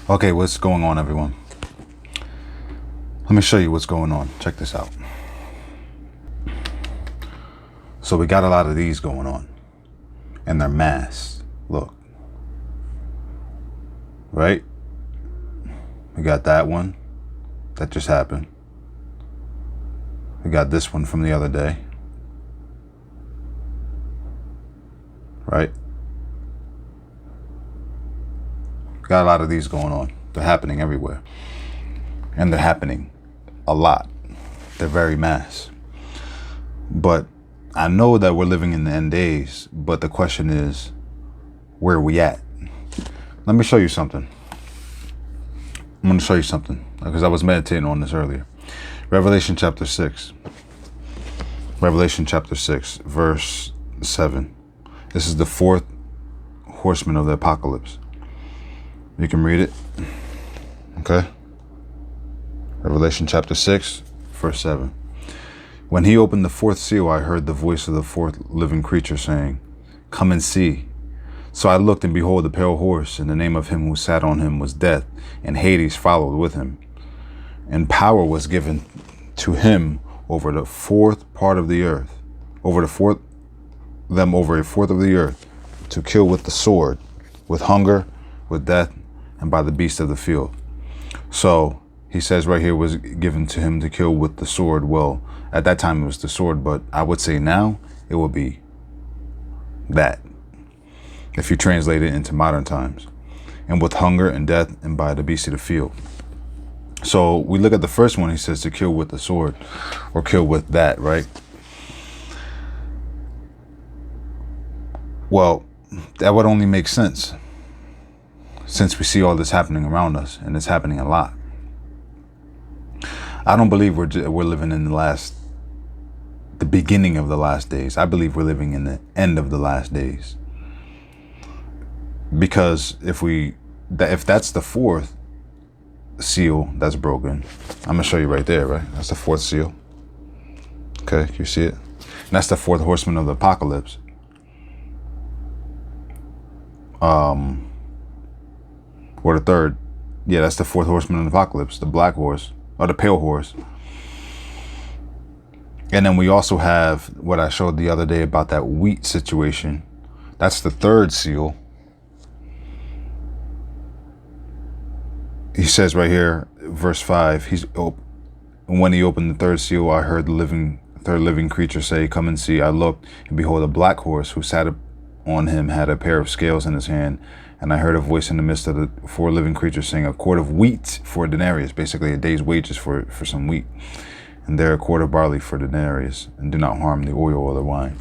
Okay, what's going on, everyone? Let me show you what's going on. Check this out. So we got a lot of these going on, and they're mass. Look, right? We got that one that just happened. We got this one from the other day, right? We got a lot of these going on. They're happening everywhere, and they're happening a lot. They're very mass. But I know that we're living in the end days, but the question is, where are we at? Let me show you something. I'm going to show you something because I was meditating on this earlier. Revelation chapter 6. Revelation chapter 6, verse 7. This is the fourth horseman of the apocalypse. You can read it. Okay. Revelation chapter 6, verse 7. When he opened the fourth seal, I heard the voice of the fourth living creature saying, "Come and see." So I looked, and behold, the pale horse, and the name of him who sat on him was Death, and Hades followed with him. And power was given to him over the fourth part of the earth, over a fourth of the earth, to kill with the sword, with hunger, with death, and by the beast of the field. So he says right here was given to him to kill with the sword. Well, at that time it was the sword, but I would say now it would be that, if you translate it into modern times, and with hunger and death and by the beast of the field. So we look at the first one, he says to kill with the sword, or kill with that, right? Well, that would only make sense since we see all this happening around us, and it's happening a lot. I don't believe we're living in the beginning of the last days. I believe we're living in the end of the last days. Because if that's the fourth seal that's broken, I'm gonna show you right there, right? That's the fourth seal. Okay, you see it? And that's the fourth horseman of the apocalypse. Or the third. Yeah, that's the fourth horseman of the apocalypse, the black horse, or the pale horse. And then we also have what I showed the other day about that wheat situation. That's the third seal. He says right here, verse 5, when he opened the third seal, I heard the third living creature say, "Come and see." I looked, and behold, a black horse who sat on him had a pair of scales in his hand. And I heard a voice in the midst of the four living creatures saying, "A quart of wheat for a denarius," basically a day's wages for some wheat. "And there a quart of barley for denarius, and do not harm the oil or the wine."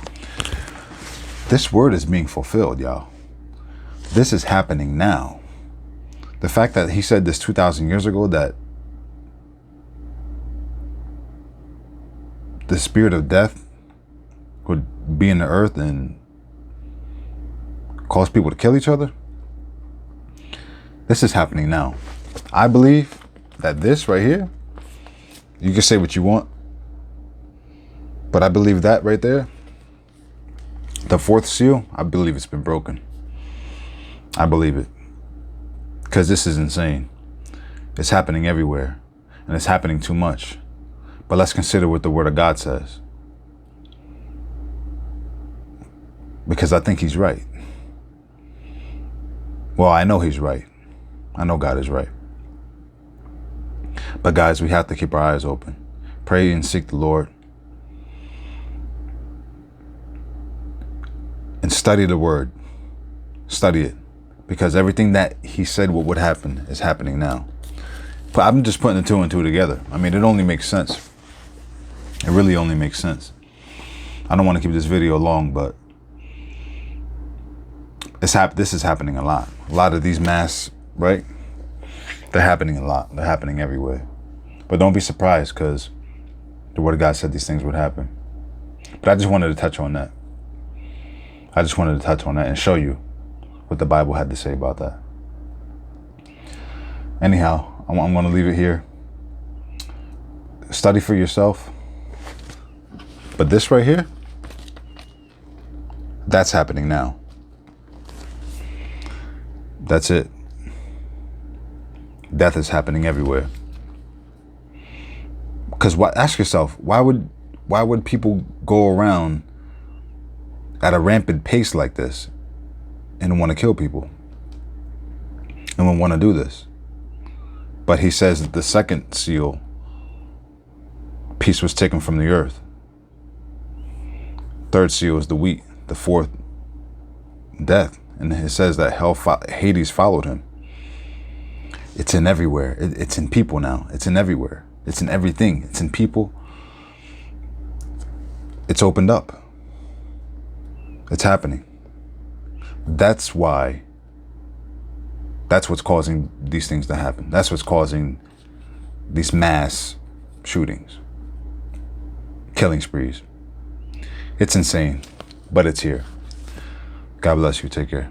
This word is being fulfilled, y'all. This is happening now. The fact that he said this 2,000 years ago, that the spirit of death would be in the earth and cause people to kill each other, this is happening now. I believe that this right here, you can say what you want, but I believe that right there, the fourth seal, I believe it's been broken. I believe it. Because this is insane. It's happening everywhere, and it's happening too much. But let's consider what the Word of God says, because I think he's right. Well, I know he's right. I know God is right. But guys, we have to keep our eyes open. Pray and seek the Lord. And study the Word. Study it. Because everything that he said what would happen is happening now. But I'm just putting the two and two together. I mean, it only makes sense. It really only makes sense. I don't want to keep this video long, but this is happening a lot. A lot of these mass, right? They're happening a lot. They're happening everywhere. But don't be surprised, because the Word of God said these things would happen. But I just wanted to touch on that. I just wanted to touch on that and show you what the Bible had to say about that. Anyhow, I'm going to leave it here. Study for yourself. But this right here, that's happening now. That's it. Death is happening everywhere. Because ask yourself, why would people go around at a rampant pace like this and want to kill people and want to do this? But he says that the second seal, peace was taken from the earth. Third seal is the wheat. The fourth, death. And it says that Hades followed him. It's in everywhere. It's in people now. It's in everywhere. It's in everything. It's in people. It's opened up. It's happening. That's why. That's what's causing these things to happen. That's what's causing these mass shootings, killing sprees. It's insane, but it's here. God bless you. Take care.